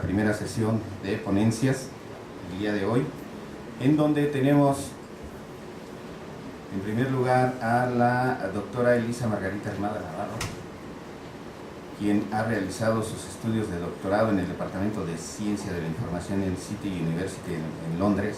primera sesión de ponencias el día de hoy, en donde tenemos en primer lugar a la doctora Elisa Margarita Armada Navarro, quien ha realizado sus estudios de doctorado en el Departamento de Ciencia de la Información en City University en Londres.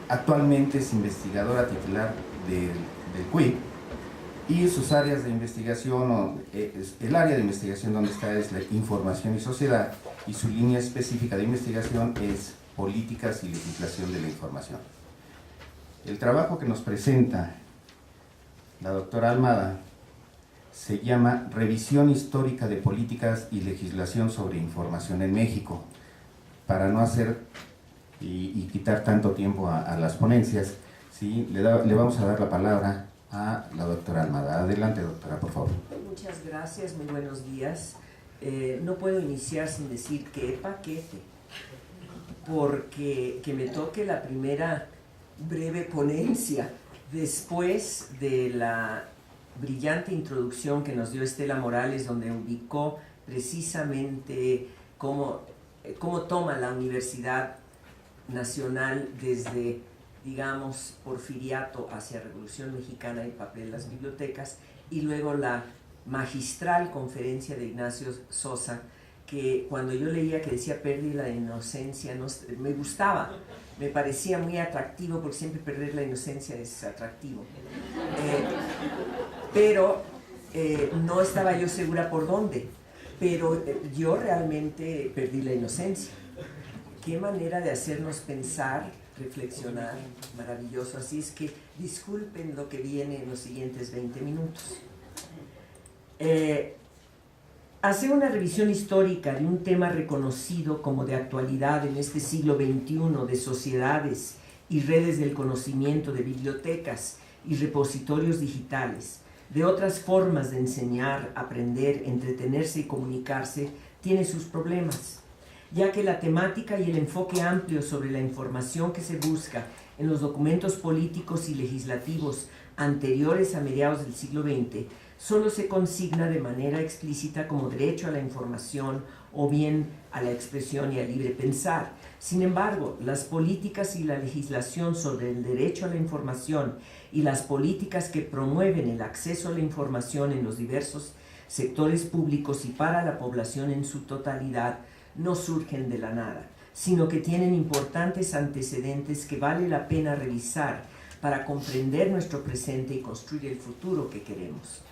Actualmente es investigadora titular del CUI, y sus áreas de investigación, el área de investigación donde está es la información y sociedad, y su línea específica de investigación es políticas y legislación de la información. El trabajo que nos presenta la doctora Almada se llama Revisión histórica de políticas y legislación sobre información en México. Para no hacer y quitar tanto tiempo a las ponencias, ¿sí? Le vamos a dar la palabra a la doctora Almada. Adelante, doctora, por favor. Muchas gracias, muy buenos días. No puedo iniciar sin decir qué paquete, porque que me toque la primera breve ponencia después de la brillante introducción que nos dio Estela Morales, donde ubicó precisamente cómo toma la Universidad Nacional desde, digamos, porfiriato hacia Revolución Mexicana el papel de las bibliotecas, y luego la magistral conferencia de Ignacio Sosa, que cuando yo leía que decía pérdida de inocencia, me gustaba, me parecía muy atractivo, porque siempre perder la inocencia es atractivo. Pero no estaba yo segura por dónde, pero yo realmente perdí la inocencia. Qué manera de hacernos pensar, reflexionar, maravilloso. Así es que disculpen lo que viene en los siguientes 20 minutos. Hacer una revisión histórica de un tema reconocido como de actualidad en este siglo XXI, de sociedades y redes del conocimiento, de bibliotecas y repositorios digitales, de otras formas de enseñar, aprender, entretenerse y comunicarse, tiene sus problemas, ya que la temática y el enfoque amplio sobre la información que se busca en los documentos políticos y legislativos anteriores a mediados del siglo XX solo se consigna de manera explícita como derecho a la información o bien a la expresión y al libre pensar. Sin embargo, las políticas y la legislación sobre el derecho a la información y las políticas que promueven el acceso a la información en los diversos sectores públicos y para la población en su totalidad no surgen de la nada, sino que tienen importantes antecedentes que vale la pena revisar para comprender nuestro presente y construir el futuro que queremos.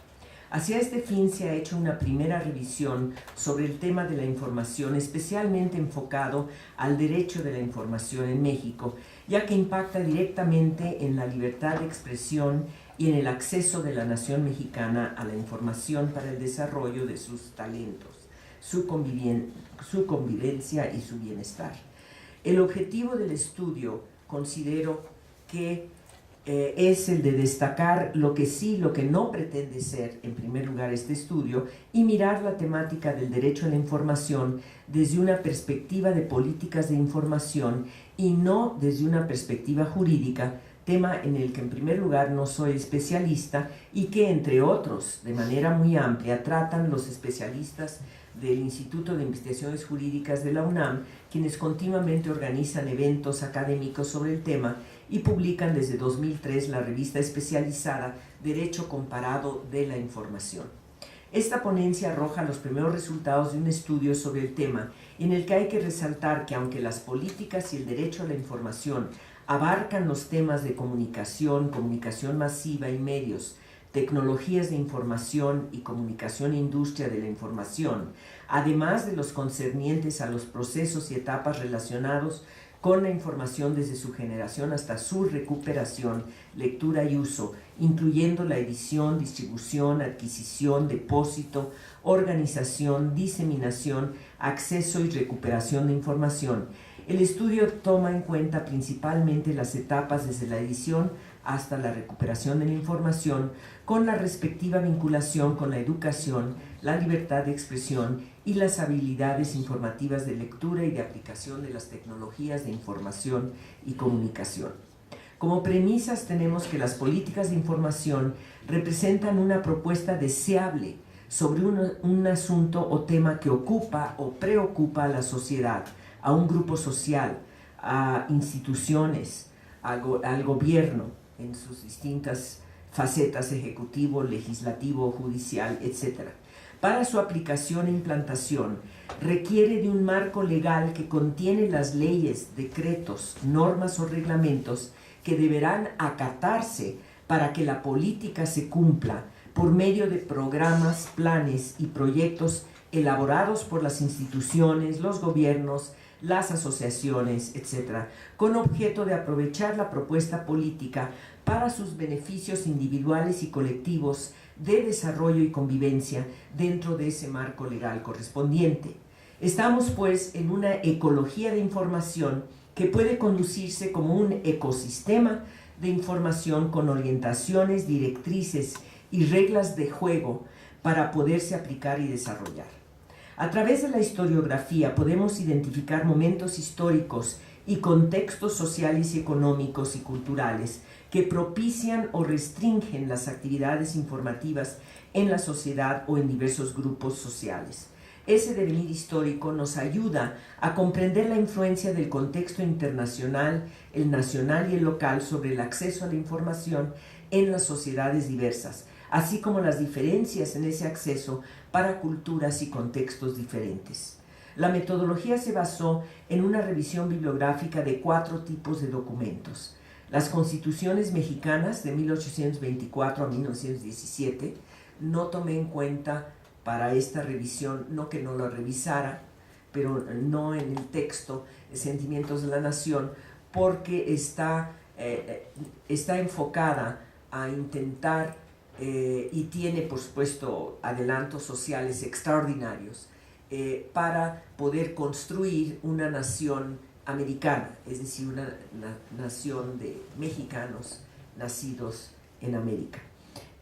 Hacia este fin se ha hecho una primera revisión sobre el tema de la información, especialmente enfocado al derecho de la información en México, ya que impacta directamente en la libertad de expresión y en el acceso de la nación mexicana a la información para el desarrollo de sus talentos, su convivencia y su bienestar. El objetivo del estudio, considero que es el de destacar lo que sí, lo que no pretende ser, en primer lugar, este estudio, y mirar la temática del derecho a la información desde una perspectiva de políticas de información y no desde una perspectiva jurídica, tema en el que en primer lugar no soy especialista y que, entre otros, de manera muy amplia, tratan los especialistas del Instituto de Investigaciones Jurídicas de la UNAM, quienes continuamente organizan eventos académicos sobre el tema y publican desde 2003 la revista especializada Derecho Comparado de la Información. Esta ponencia arroja los primeros resultados de un estudio sobre el tema, en el que hay que resaltar que aunque las políticas y el derecho a la información abarcan los temas de comunicación, comunicación masiva y medios, tecnologías de información y comunicación e industria de la información, además de los concernientes a los procesos y etapas relacionados con la información desde su generación hasta su recuperación, lectura y uso, incluyendo la edición, distribución, adquisición, depósito, organización, diseminación, acceso y recuperación de información. El estudio toma en cuenta principalmente las etapas desde la edición hasta la recuperación de la información, con la respectiva vinculación con la educación, la libertad de expresión y las habilidades informativas de lectura y de aplicación de las tecnologías de información y comunicación. Como premisas tenemos que las políticas de información representan una propuesta deseable sobre un asunto o tema que ocupa o preocupa a la sociedad, a un grupo social, a instituciones, al gobierno en sus distintas facetas, ejecutivo, legislativo, judicial, etc. Para su aplicación e implantación requiere de un marco legal que contiene las leyes, decretos, normas o reglamentos que deberán acatarse para que la política se cumpla por medio de programas, planes y proyectos elaborados por las instituciones, los gobiernos, las asociaciones, etc., con objeto de aprovechar la propuesta política para sus beneficios individuales y colectivos de desarrollo y convivencia dentro de ese marco legal correspondiente. Estamos, pues, en una ecología de información que puede conducirse como un ecosistema de información con orientaciones, directrices y reglas de juego para poderse aplicar y desarrollar. A través de la historiografía podemos identificar momentos históricos y contextos sociales y económicos y culturales que propician o restringen las actividades informativas en la sociedad o en diversos grupos sociales. Ese devenir histórico nos ayuda a comprender la influencia del contexto internacional, el nacional y el local sobre el acceso a la información en las sociedades diversas, así como las diferencias en ese acceso para culturas y contextos diferentes. La metodología se basó en una revisión bibliográfica de 4 tipos de documentos: las constituciones mexicanas de 1824 a 1917. No tomé en cuenta para esta revisión, no que no lo revisara, pero no en el texto Sentimientos de la Nación, porque está enfocada a intentar y tiene, por supuesto, adelantos sociales extraordinarios para poder construir una nación americana, es decir, una nación de mexicanos nacidos en América,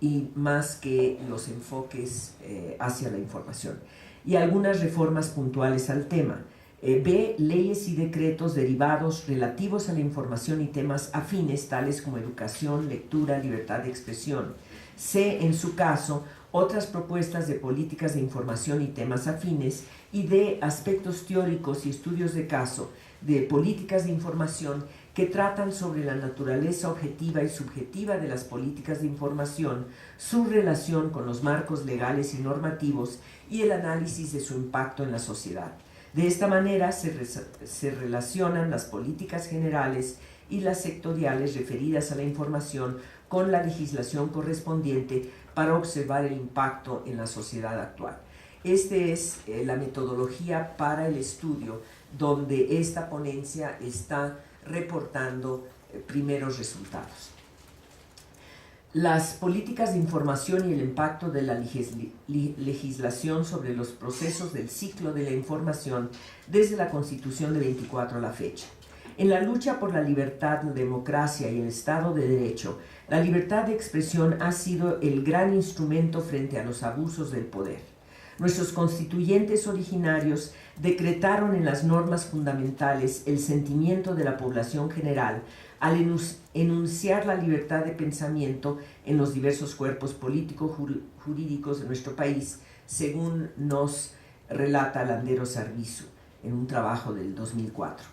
y más que los enfoques hacia la información. Y algunas reformas puntuales al tema. B. Leyes y decretos derivados relativos a la información y temas afines, tales como educación, lectura, libertad de expresión. C. En su caso, otras propuestas de políticas de información y temas afines. Y D. Aspectos teóricos y estudios de caso de políticas de información que tratan sobre la naturaleza objetiva y subjetiva de las políticas de información, su relación con los marcos legales y normativos y el análisis de su impacto en la sociedad. De esta manera se relacionan las políticas generales y las sectoriales referidas a la información con la legislación correspondiente para observar el impacto en la sociedad actual. Esta es la metodología para el estudio, donde esta ponencia está reportando primeros resultados. Las políticas de información y el impacto de la legislación sobre los procesos del ciclo de la información desde la Constitución de 24 a la fecha. En la lucha por la libertad, la democracia y el Estado de Derecho, la libertad de expresión ha sido el gran instrumento frente a los abusos del poder. Nuestros constituyentes originarios decretaron en las normas fundamentales el sentimiento de la población general al enunciar la libertad de pensamiento en los diversos cuerpos políticos jurídicos de nuestro país, según nos relata Landeros Arbizu en un trabajo del 2004.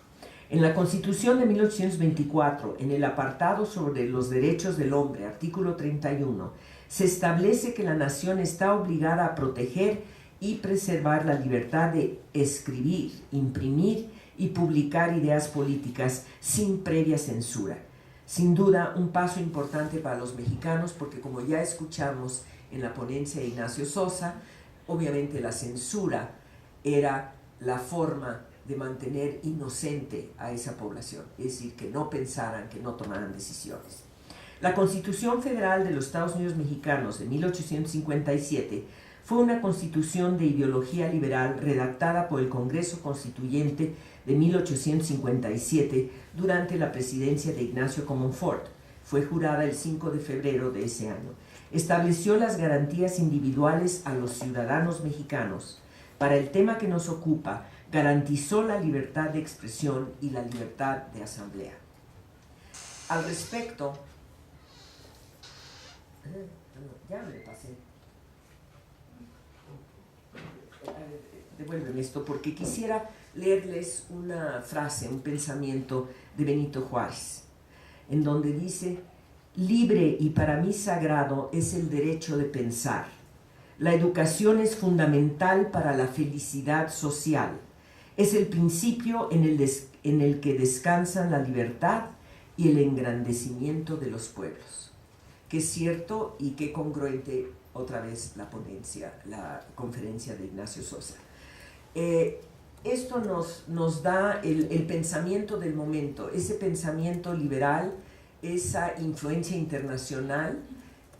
En la Constitución de 1824, en el apartado sobre los derechos del hombre, artículo 31, se establece que la nación está obligada a proteger y preservar la libertad de escribir, imprimir y publicar ideas políticas sin previa censura. Sin duda, un paso importante para los mexicanos, porque como ya escuchamos en la ponencia de Ignacio Sosa, obviamente la censura era la forma de mantener inocente a esa población, es decir, que no pensaran, que no tomaran decisiones. La Constitución Federal de los Estados Unidos Mexicanos de 1857 fue una constitución de ideología liberal redactada por el Congreso Constituyente de 1857 durante la presidencia de Ignacio Comonfort. Fue jurada el 5 de febrero de ese año. Estableció las garantías individuales a los ciudadanos mexicanos. Para el tema que nos ocupa, garantizó la libertad de expresión y la libertad de asamblea. Al respecto, ya me pasé. devuélveme esto, porque quisiera leerles una frase, un pensamiento de Benito Juárez, en donde dice: libre y para mí sagrado es el derecho de pensar. La educación es fundamental para la felicidad social. Es el principio en el que descansan la libertad y el engrandecimiento de los pueblos. Que es cierto y que congruente otra vez la ponencia, la conferencia de Ignacio Sosa. Esto nos da el pensamiento del momento, ese pensamiento liberal, esa influencia internacional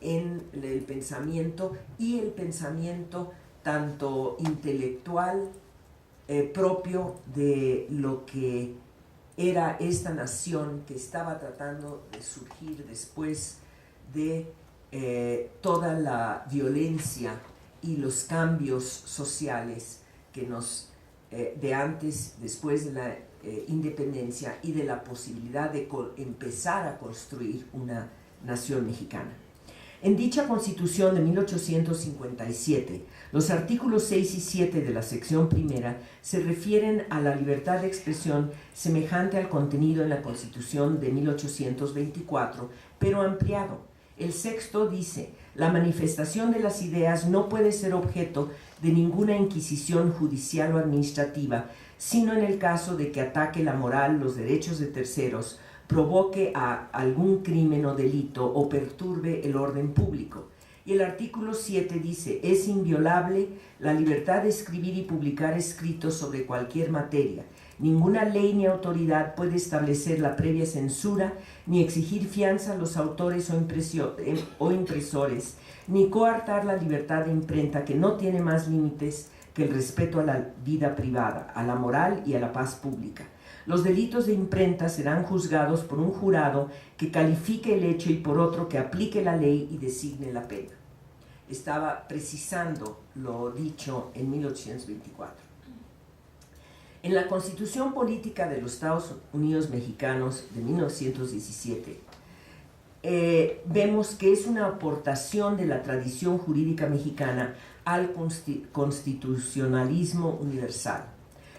en el pensamiento y el pensamiento tanto intelectual propio de lo que era esta nación que estaba tratando de surgir después de toda la violencia y los cambios sociales que de antes, después de la independencia y de la posibilidad de empezar a construir una nación mexicana. En dicha Constitución de 1857, los artículos 6 y 7 de la sección primera se refieren a la libertad de expresión semejante al contenido en la Constitución de 1824, pero ampliado. El sexto dice: la manifestación de las ideas no puede ser objeto de ninguna inquisición judicial o administrativa, sino en el caso de que ataque la moral, los derechos de terceros, provoque a algún crimen o delito o perturbe el orden público. Y el artículo 7 dice: es inviolable la libertad de escribir y publicar escritos sobre cualquier materia. Ninguna ley ni autoridad puede establecer la previa censura, ni exigir fianza a los autores o impresores, ni coartar la libertad de imprenta, que no tiene más límites que el respeto a la vida privada, a la moral y a la paz pública. Los delitos de imprenta serán juzgados por un jurado que califique el hecho y por otro que aplique la ley y designe la pena. Estaba precisando lo dicho en 1824. En la Constitución Política de los Estados Unidos Mexicanos de 1917, vemos que es una aportación de la tradición jurídica mexicana al constitucionalismo universal.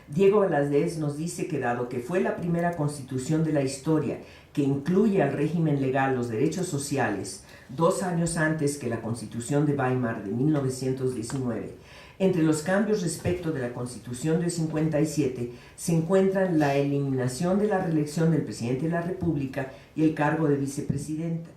Diego Valadez nos dice que dado que fue la primera constitución de la historia que incluye al régimen legal los derechos sociales, 2 años antes que la Constitución de Weimar de 1919, entre los cambios respecto de la Constitución de 57 se encuentran la eliminación de la reelección del presidente de la República y el cargo de vicepresidenta.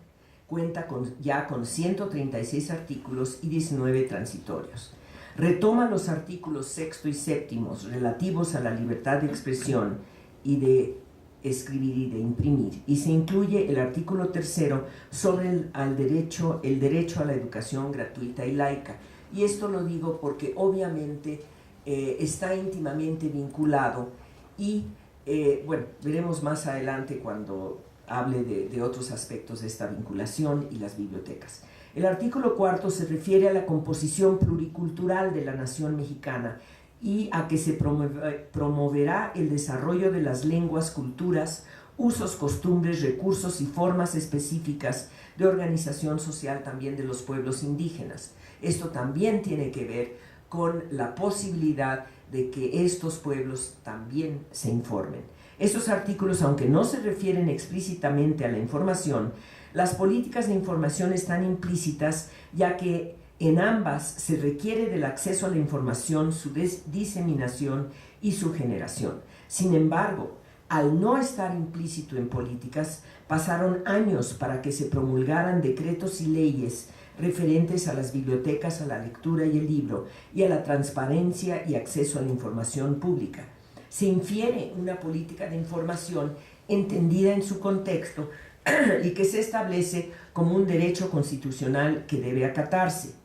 Cuenta ya con 136 artículos y 19 transitorios. Retoma los artículos 6 y 7 relativos a la libertad de expresión y de escribir y de imprimir, y se incluye el artículo 3 sobre el derecho a la educación gratuita y laica. Y esto lo digo porque obviamente está íntimamente vinculado y, bueno, veremos más adelante cuando hable de otros aspectos de esta vinculación y las bibliotecas. El artículo 4 se refiere a la composición pluricultural de la nación mexicana y a que se promoverá el desarrollo de las lenguas, culturas, usos, costumbres, recursos y formas específicas de organización social también de los pueblos indígenas. Esto también tiene que ver con la posibilidad de que estos pueblos también se informen. Estos artículos, aunque no se refieren explícitamente a la información, las políticas de información están implícitas, ya que en ambas se requiere del acceso a la información, su diseminación y su generación. Sin embargo, al no estar implícito en políticas, pasaron años para que se promulgaran decretos y leyes referentes a las bibliotecas, a la lectura y el libro, y a la transparencia y acceso a la información pública. Se infiere una política de información entendida en su contexto y que se establece como un derecho constitucional que debe acatarse.